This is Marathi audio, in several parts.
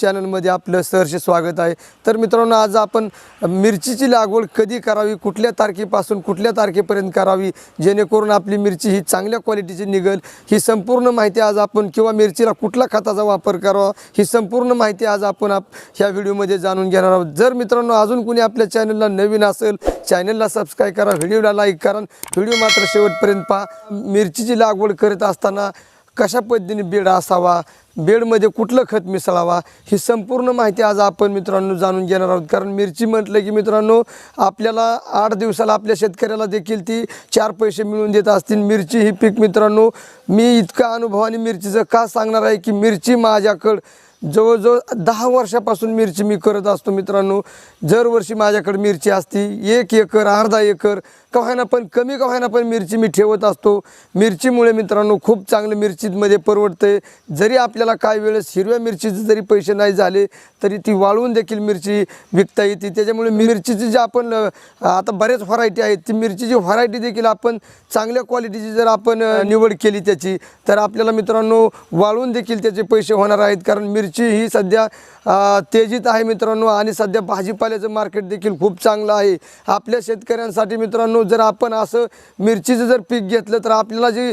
चॅनलमध्ये आपलं सहर्ष स्वागत आहे। तर मित्रांनो, आज आपण मिरचीची लागवड कधी करावी, कुठल्या तारखेपासून कुठल्या तारखेपर्यंत करावी जेणेकरून आपली मिरची ही चांगल्या क्वालिटीची निघेल, ही संपूर्ण माहिती आज आपण किंवा मिरचीला कुठला खताचा वापर करावा ही संपूर्ण माहिती आज आपण ह्या व्हिडिओमध्ये जाणून घेणार आहोत। जर मित्रांनो अजून कोणी आपल्या चॅनलला नवीन असेल, चॅनलला सबस्क्राइब करा, व्हिडिओला लाईक करा, व्हिडिओ मात्र शेवटपर्यंत पहा। मिरचीची लागवड करत असताना कशा पद्धतीने बेड असावा, बेडमध्ये कुठलं खत मिसळावा ही संपूर्ण माहिती आज आपण मित्रांनो जाणून घेणार आहोत। कारण मिरची म्हटलं की मित्रांनो आपल्याला 8 दिवसाला आपल्या शेतकऱ्याला देखील ती 4 पैसे मिळवून देत असतील। मिरची ही पीक मित्रांनो मी इतका अनुभवाने मिरचीचं का सांगणार आहे की मिरची माझ्याकडं जवळजवळ 10 वर्षापासून मिरची मी करत असतो मित्रांनो। दरवर्षी माझ्याकडे मिरची असती, 1 एकर अर्धा एकर का होईना पण कमी का होईना पण मिरची मी ठेवत असतो। मिरचीमुळे मित्रांनो खूप चांगलं मिरचीमध्ये परवडते। जरी आपल्याला काही वेळेस हिरव्या मिरचीचे जरी पैसे नाही झाले तरी ती वाळवून देखील मिरची विकता येते। त्याच्यामुळे मिरचीची जी आपण आता बरेच व्हरायटी आहेत, ती मिरचीची व्हरायटी देखील आपण चांगल्या क्वालिटीची जर आपण निवड केली त्याची तर आपल्याला मित्रांनो वाळवून देखील त्याचे पैसे होणार आहेत। कारण मिरची ही सध्या तेजीत आहे मित्रांनो आणि सध्या भाजीपाल्याचं मार्केट देखील खूप चांगलं आहे आपल्या शेतकऱ्यांसाठी मित्रांनो। जर आपण असं मिरचीचं जर पीक घेतलं तर आपल्याला जी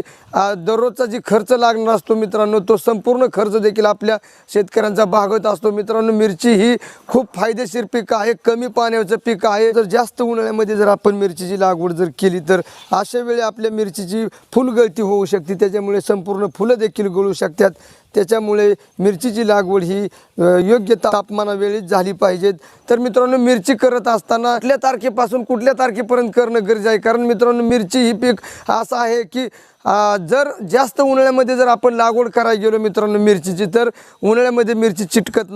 दररोजचा जी खर्च लागणार असतो मित्रांनो तो संपूर्ण खर्च देखील आपल्या शेतकऱ्यांचा भागत असतो मित्रांनो। मिरची ही खूप फायदेशीर पीक आहे, कमी पाण्याचं पीक आहे। जर जास्त उन्हाळ्यामध्ये जर आपण मिरचीची लागवड जर केली तर अशा वेळी आपल्या मिरचीची फुलगळती होऊ शकते, त्याच्यामुळे संपूर्ण फुलं देखील गळू शकतात। त्याच्यामुळे मिरचीची लागवड ही योग्य तापमानावेळी झाली पाहिजे। तर मित्रांनो मिरची करत असताना कुठल्या तारखेपासून कुठल्या तारखेपर्यंत करणं गरजेचं आहे। कारण मित्रांनो मिरची ही पीक असं आहे की जर जास्त उन्हाळ्यामध्ये जर आपण लागवड करायला गेलो मित्रांनो मिरचीची तर उन्हाळ्यामध्ये मिरची चिटकत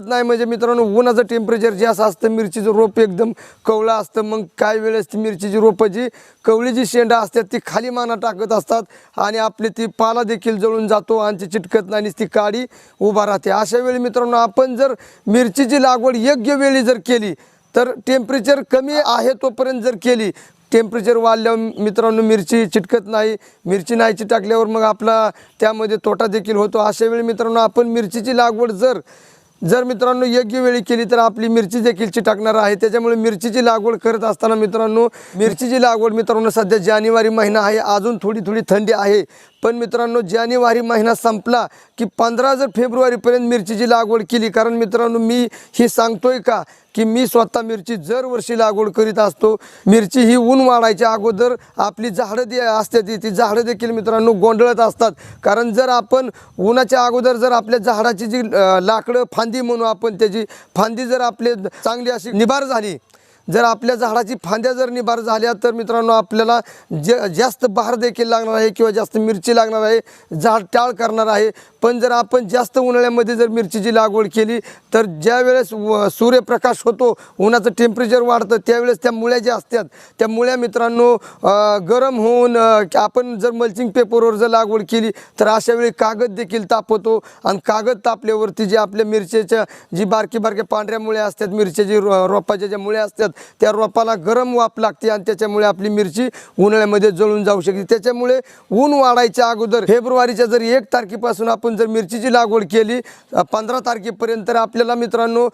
नाही म्हणजे मित्रांनो उन्हाचं टेम्परेचर जास्त असतं, मिरचीचं रोप एकदम कवळं असतं। मग काही वेळेस ती मिरचीची रोपं जी कवळी जी शेंडा असतात ती खाली माना टाकत असतात आणि आपली ती पाला देखील जळून जातो आणि ती चिटकत नाही, ती काडी उभा राहते। अशा वेळी मित्रांनो आपण जर मिरचीची लागवड योग्य वेळी जर केली तर टेम्परेचर कमी आहे तोपर्यंत जर केली, टेम्परेचर वाढल्यावर मित्रांनो मिरची चिटकत नाही, मिरची नाही चिटकल्यावर मग आपला त्यामध्ये तोटा देखील होतो। अशा वेळी मित्रांनो आपण मिरचीची लागवड जर मित्रांनो योग्य वेळी केली तर आपली मिरची देखील चिटकणार आहे। त्याच्यामुळे मिरचीची लागवड करत असताना मित्रांनो मिरचीची लागवड मित्रांनो सध्या जानेवारी महिना आहे, अजून थोडी थंडी आहे, पण मित्रांनो जानेवारी महिना संपला की 15 जर फेब्रुवारीपर्यंत मिरचीची लागवड केली, कारण मित्रांनो मी ही सांगतोय का की मी स्वतः मिरची दरवर्षी लागवड करीत असतो। मिरची ही ऊन वाढायच्या अगोदर आपली झाडं असतात ती झाडं देखील मित्रांनो गोंधळत असतात। कारण जर आपण उन्हाच्या अगोदर जर आपल्या झाडाची जी लाकडं फांदी म्हणू आपण त्याची फांदी जर आपले चांगली अशी निभार झाली, जर आपल्या झाडाची फांद्या जर निभार झाल्या तर मित्रांनो आपल्याला जास्त बहार देखील लागणार आहे किंवा जास्त मिरची लागणार आहे, झाड टाळ करणार आहे। पण जर आपण जास्त उन्हाळ्यामध्ये जर मिरचीची लागवड केली तर ज्या वेळेस सूर्यप्रकाश होतो, उन्हाचं टेम्परेचर वाढतं, त्यावेळेस त्या मुळ्या ज्या असतात त्या मुळ्या मित्रांनो गरम होऊन आपण जर मल्चिंग पेपरवर जर लागवड केली तर अशा वेळी कागद देखील तापतो आणि कागद तापल्यावरती जे आपल्या मिरचीच्या जी बारक्या पांढऱ्या मुळ्या असतात, मिरचीची रोपाच्या ज्या मुळ्या असतात त्या रोपाला गरम वाफ लागते आणि त्याच्यामुळे आपली मिरची उन्हाळ्यामध्ये जळून जाऊ शकते। त्याच्यामुळे ऊन वाढायच्या अगोदर फेब्रुवारीच्या जर 1 तारखेपासून आपण जर मिरचीची लागवड केली 15 तारखेपर्यंत तर आपल्याला मित्रांनो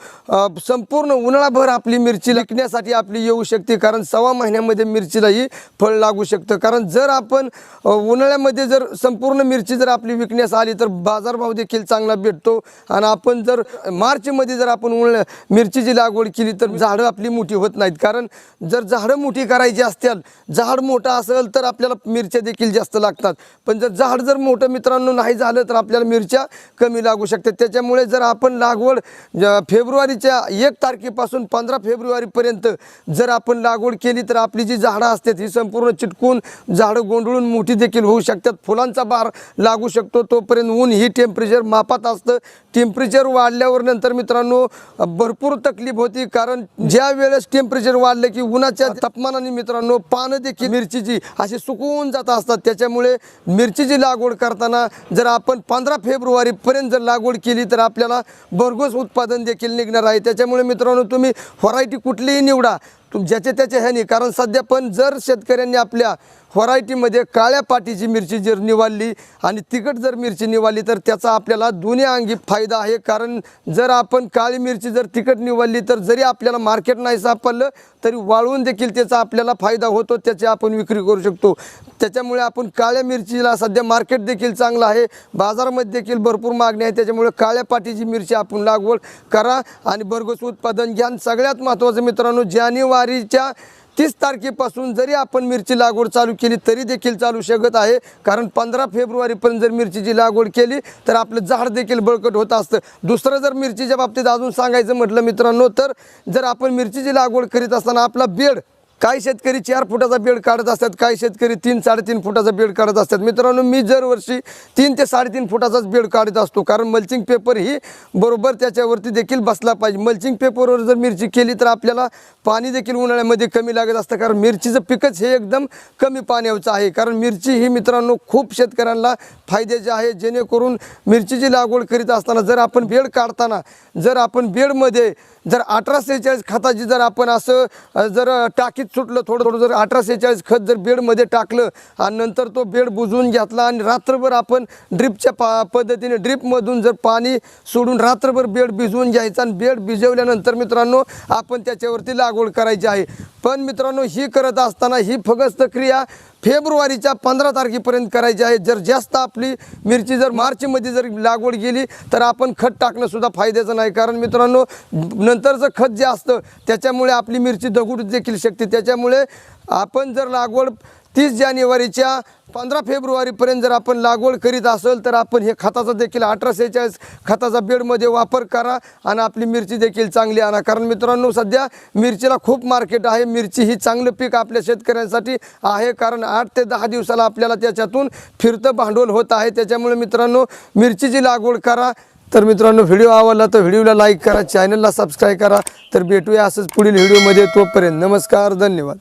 संपूर्ण उन्हाळाभर आपली मिरची विकण्यासाठी आपली येऊ शकते। कारण 1.25 महिन्यामध्ये मिरचीलाही फळ लागू शकतं। कारण जर आपण उन्हाळ्यामध्ये जर संपूर्ण मिरची जर आपली विकण्यास आली तर बाजारभाव देखील चांगला भेटतो आणि आपण जर मार्चमध्ये जर आपण मिरचीची लागवड केली तर झाडं आपली मोठी होत नाहीत। कारण जर झाडं मोठी करायची असतील, झाड मोठं असेल तर आपल्याला मिरच्या देखील जास्त लागतात, पण जर झाड जर मोठं मित्रांनो नाही झालं तर आपल्याला मिरच्या कमी लागू शकतात। त्याच्यामुळे जर आपण लागवड फेब्रुवारीच्या 1 तारखेपासून 15 फेब्रुवारीपर्यंत जर आपण लागवड केली तर आपली जी झाडं असतात ही संपूर्ण चिटकून झाडं गोंधळून मोठी देखील होऊ शकतात, फुलांचा भार लागू शकतो। तोपर्यंत ऊन ही टेम्परेचर मापात असतं, टेम्परेचर वाढल्यावर नंतर मित्रांनो भरपूर तकलीफ होती। कारण ज्या वेळेस टेम्परेचर वाढलं की उन्हाच्या तापमानाने मित्रांनो पानं देखील मिरचीची अशी सुकून जात असतात। त्याच्यामुळे मिरचीची लागवड करताना जर आपण 15 फेब्रुवारीपर्यंत जर लागवड केली तर आपल्याला भरघोस उत्पादन देखील निघणार आहे। त्याच्यामुळे मित्रांनो तुम्ही व्हरायटी कुठलीही निवडा ज्याच्या त्याच्या ह्याने, कारण सध्या पण जर शेतकऱ्यांनी आपल्या व्हरायटीमध्ये काळ्या पाटीची मिरची जर निवडली आणि तिखट जर मिरची निवडली तर त्याचा आपल्याला दोन्ही अंगी फायदा आहे. कारण जर आपण काळी मिरची जर तिखट निवडली तर जरी आपल्याला मार्केट नाही सापडलं तरी वाळवून देखील त्याचा आपल्याला फायदा होतो, त्याची आपण विक्री करू शकतो. त्याच्यामुळे आपण काळ्या मिरचीला सध्या मार्केट देखील चांगलं आहे, बाजारामध्ये देखील भरपूर मागणी आहे. त्याच्यामुळे काळ्या पाटीची मिरची आपण लागवड करा आणि भरघोस उत्पादन घ्या. सगळ्यात महत्त्वाचं मित्रांनो, जानेवारीच्या 30 तारखेपासून जरी आपण मिरची लागवड चालू केली तरी देखील चालू शकत आहे. कारण 15 फेब्रुवारीपर्यंत जर मिरचीची लागवड केली तर आपलं झाड देखील बळकट होत असतं. दुसरं जर मिरचीच्या बाबतीत अजून सांगायचं म्हटलं मित्रांनो, तर जर आपण मिरचीची लागवड करीत असताना आपला बेड, काही शेतकरी 4 फुटाचा बेड काढत असतात, काही शेतकरी 3-3.5 फुटाचा बेड काढत असतात. मित्रांनो, मी दरवर्षी 3 ते 3.5 फुटाचाच बेड काढत असतो. कारण मल्चिंग पेपर ही बरोबर त्याच्यावरती देखील बसला पाहिजे. मल्चिंग पेपरवर जर मिरची केली तर आपल्याला पाणी देखील उन्हाळ्यामध्ये कमी लागत असतं. कारण मिरचीचं पिकच हे एकदम कमी पाण्याचं आहे. कारण मिरची ही मित्रांनो खूप शेतकऱ्यांना फायद्याची आहे. जेणेकरून मिरचीची लागवड करीत असताना जर आपण बेड काढताना जर आपण बेडमध्ये जर 18-46 खताची जर आपण असं जर टाकीत सुटलं थोडं जर 18-46 खत जर बेडमध्ये टाकलं आणि नंतर तो बेड बुजवून घेतला आणि रात्रभर आपण ड्रिपच्या पद्धतीने ड्रिपमधून जर पाणी सोडून रात्रभर बेड भिजवून घ्यायचा आणि बेड भिजवल्यानंतर मित्रांनो आपण त्याच्यावरती लागवड करायची आहे. पण मित्रांनो, ही करत असताना ही फक्त क्रिया फेब्रुवारीच्या 15 तारखेपर्यंत करायची आहे. जर जास्त आपली मिरची जर मार्चमध्ये जर लागवड गेली तर आपण खत टाकणं सुद्धा फायद्याचं नाही. कारण मित्रांनो, नंतरचं खत जे असतं त्याच्यामुळे आपली मिरची दगड देखील शकते. त्याच्यामुळे आपण जर लागवड 30 जानेवारीच्या 15 फेब्रुवारीपर्यंत जर आपण लागवड करीत असेल तर आपण हे खताचा देखील 18-46 खताचा बेडमध्ये वापर करा आणि आपली मिरची देखील चांगली आणा. कारण मित्रांनो, सध्या मिरचीला खूप मार्केट आहे. मिरची ही चांगलं पीक आपल्या शेतकऱ्यांसाठी आहे. कारण 8 ते 10 दिवसाला आपल्याला त्याच्यातून फिरतं भांडवल होत आहे. त्याच्यामुळे मित्रांनो, मिरचीची लागवड करा. तर मित्रांनो, व्हिडिओ आवडला तर व्हिडिओला लाईक करा, चॅनलला सबस्क्राईब करा. तर भेटूया असंच पुढील व्हिडिओमध्ये. तोपर्यंत नमस्कार, धन्यवाद.